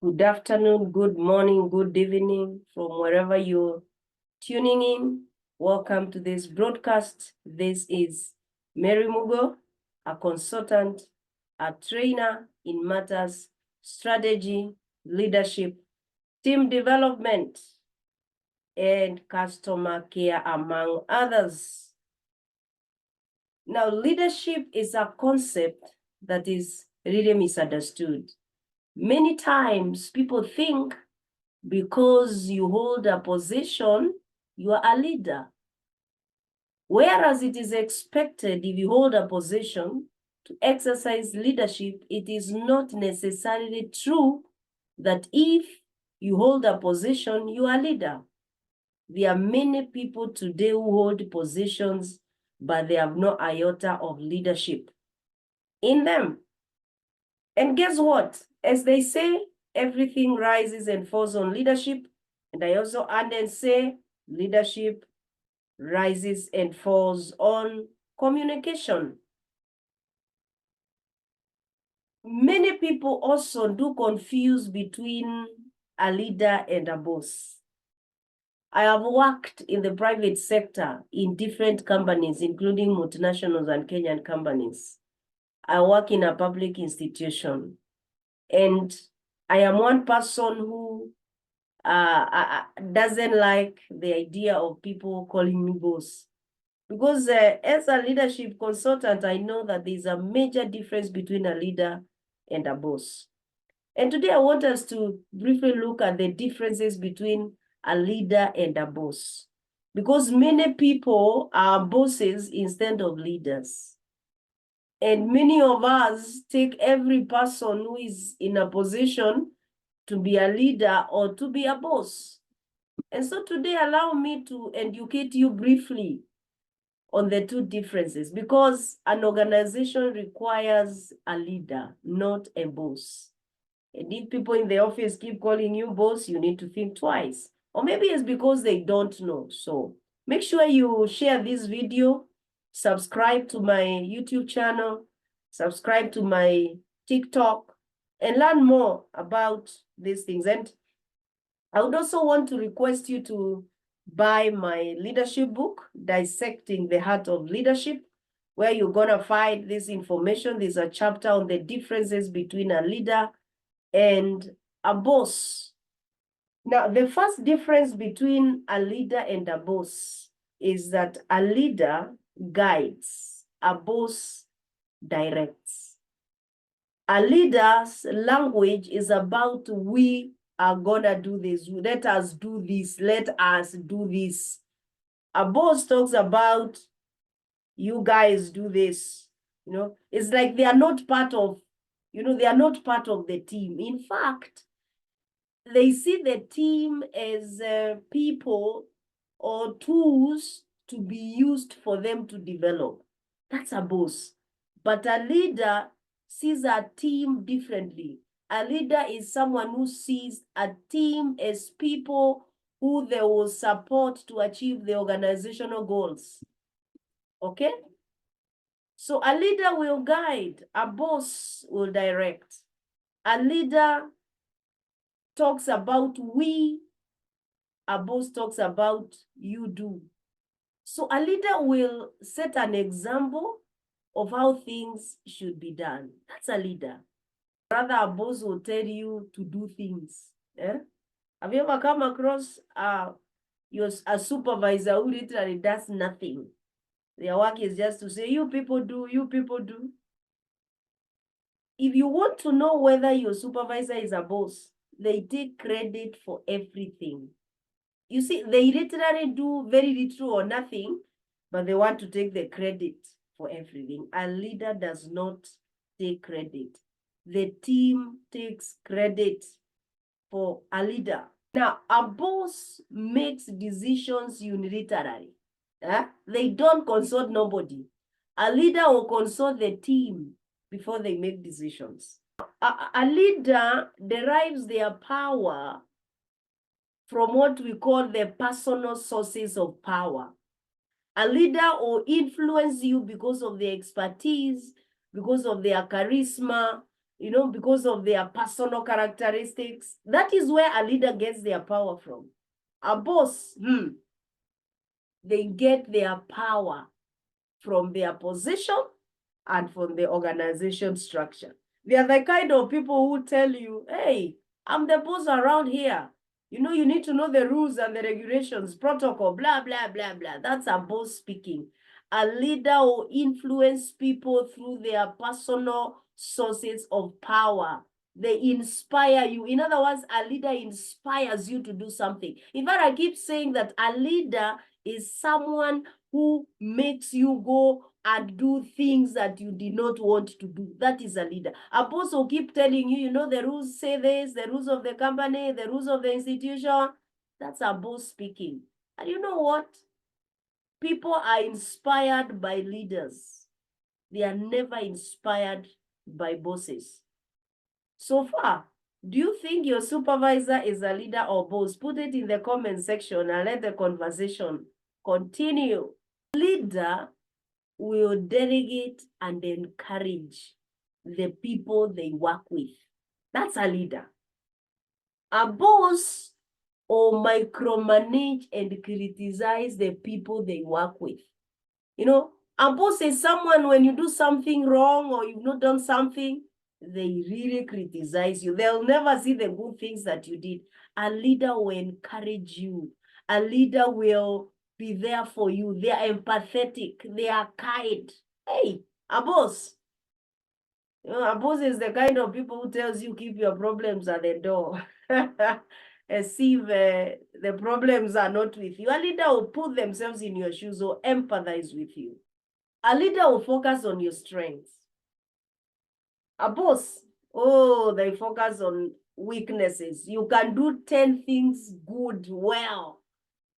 Good afternoon, good morning, good evening from wherever you're tuning in. Welcome to this broadcast. This is Mary Mugo, a consultant, a trainer in matters, strategy, leadership, team development, and customer care, among others. Now, leadership is a concept that is really misunderstood. Many times people think because you hold a position, you are a leader. Whereas it is expected if you hold a position to exercise leadership, it is not necessarily true that if you hold a position, you are a leader. There are many people today who hold positions, but they have no iota of leadership in them. And guess what? As they say, everything rises and falls on leadership. And I also add and say, leadership rises and falls on communication. Many people also do confuse between a leader and a boss. I have worked in the private sector in different companies, including multinationals and Kenyan companies. I work in a public institution, and I am one person who doesn't like the idea of people calling me boss. Because as a leadership consultant, I know that there's a major difference between a leader and a boss. And today I want us to briefly look at the differences between a leader and a boss. Because many people are bosses instead of leaders. And many of us take every person who is in a position to be a leader or to be a boss. And so today, allow me to educate you briefly on the two differences, because an organization requires a leader, not a boss. And if people in the office keep calling you boss, you need to think twice. Or maybe it's because they don't know. So make sure you share this video, subscribe to my YouTube channel, subscribe to my TikTok, and learn more about these things. And I would also want to request you to buy my leadership book, Dissecting the Heart of Leadership, where you're going to find this information. There's a chapter on the differences between a leader and a boss. Now, the first difference between a leader and a boss is that a leader guides, a boss directs. A leader's language is about we are gonna do this. Let us do this. Let us do this. A boss talks about you guys do this. You know, it's like they are not part of, they are not part of the team. In fact, they see the team as people or tools to be used for them to develop. That's a boss. But a leader sees a team differently. A leader is someone who sees a team as people who they will support to achieve the organizational goals. Okay? So a leader will guide, a boss will direct. A leader talks about we, a boss talks about you do. So a leader will set an example of how things should be done. That's a leader. Rather, a boss will tell you to do things. Eh? Have you ever come across a supervisor who literally does nothing? Their work is just to say, you people do, you people do. If you want to know whether your supervisor is a boss, they take credit for everything. You see, they literally do very little or nothing, but they want to take the credit for everything. A leader does not take credit. The team takes credit for a leader. Now, a boss makes decisions unilaterally. They don't consult nobody. A leader will consult the team before they make decisions. A leader derives their power from what we call the personal sources of power. A leader will influence you because of their expertise, because of their charisma, because of their personal characteristics. That is where a leader gets their power from. A boss, they get their power from their position and from the organization structure. They are the kind of people who tell you, hey, I'm the boss around here. You need to know the rules and the regulations, protocol, blah, blah, blah, blah. That's a boss speaking. A leader will influence people through their personal sources of power. They inspire you. In other words, a leader inspires you to do something. In fact, I keep saying that a leader is someone who makes you go and do things that you did not want to do. That is a leader. A boss will keep telling you, the rules say this, the rules of the company, the rules of the institution. That's a boss speaking. And you know what? People are inspired by leaders. They are never inspired by bosses. So far, do you think your supervisor is a leader or boss? Put it in the comment section and let the conversation continue. Leader will delegate and encourage the people they work with. That's a leader. A boss will micromanage and criticize the people they work with. A boss is someone, when you do something wrong or you've not done something, they really criticize you. They'll never see the good things that you did. A leader will encourage you. A leader will be there for you. They are empathetic. They are kind. Hey, a boss. A boss is the kind of people who tells you keep your problems at the door. As if the problems are not with you. A leader will put themselves in your shoes or empathize with you. A leader will focus on your strengths. A boss, they focus on weaknesses. You can do 10 things good, well,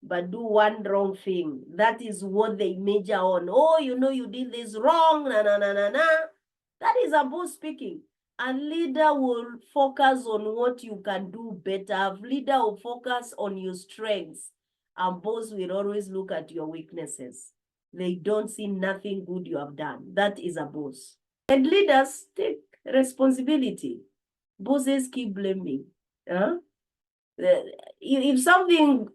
but do one wrong thing. That is what they major on. Oh, you did this wrong, na, na, na, na, na. That is a boss speaking. A leader will focus on what you can do better. A leader will focus on your strengths. A boss will always look at your weaknesses. They don't see nothing good you have done. That is a boss. And leaders take responsibility. Bosses keep blaming. If something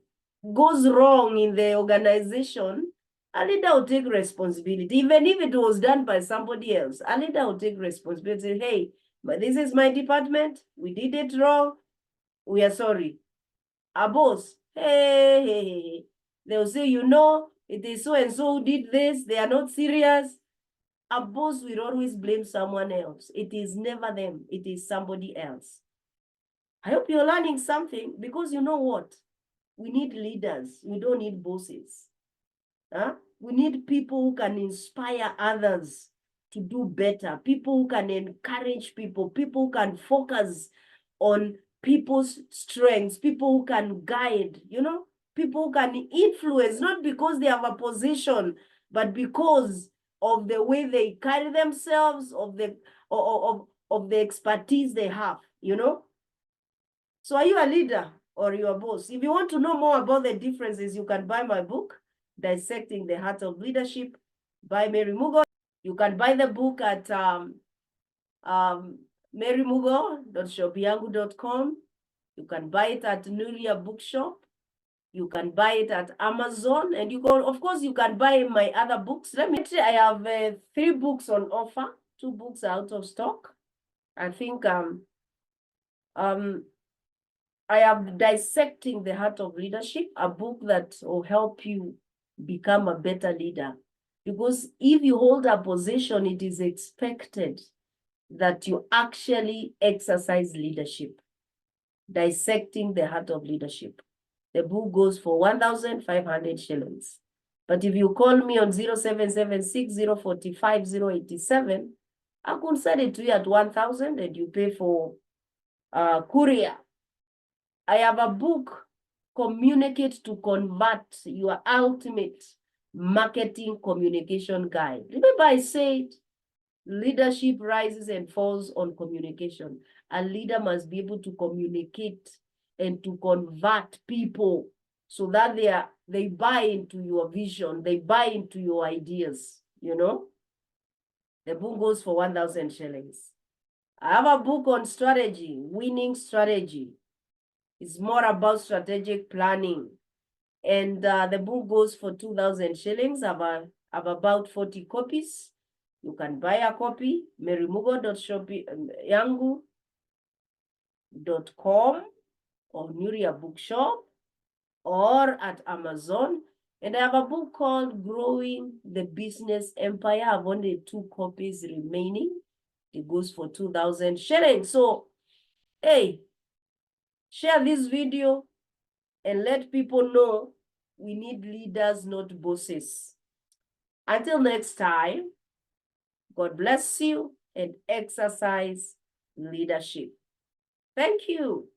goes wrong in the organization, a leader will take responsibility. Even if it was done by somebody else, a leader will take responsibility. Hey, but this is my department. We did it wrong. We are sorry. A boss, hey. They'll say, it is so-and-so who did this. They are not serious. A boss will always blame someone else. It is never them. It is somebody else. I hope you're learning something, because you know what? We need leaders. We don't need bosses. We need people who can inspire others to do better. People who can encourage people. People who can focus on people's strengths. People who can guide, people who can influence, not because they have a position, but because of the way they carry themselves, of the expertise they have, So are you a leader or you a boss? If you want to know more about the differences, you can buy my book, Dissecting the Heart of Leadership by Mary Mugo. You can buy the book at marymugo.shopyangu.com. You can buy it at Nuria Bookshop. You can buy it at Amazon, and of course, you can buy my other books. I have 3 books on offer. 2 books are out of stock. I think I have Dissecting the Heart of Leadership, a book that will help you become a better leader. Because if you hold a position, it is expected that you actually exercise leadership. Dissecting the Heart of Leadership. The book goes for 1,500 shillings. But if you call me on 0776 045 087, I could send it to you at 1,000 and you pay for courier. I have a book, Communicate to Convert, your ultimate marketing communication guide. Remember I said, leadership rises and falls on communication. A leader must be able to communicate and to convert people so that they buy into your vision, they buy into your ideas, The book goes for 1,000 shillings. I have a book on strategy, Winning Strategy. It's more about strategic planning. And the book goes for 2,000 shillings. I have about 40 copies. You can buy a copy, merimugo.yangu.com or Nuria Bookshop or at Amazon. And I have a book called Growing the Business Empire. I have only 2 copies remaining. It goes for 2,000 shillings. So, hey, share this video and let people know we need leaders, not bosses. Until next time, God bless you and exercise leadership. Thank you.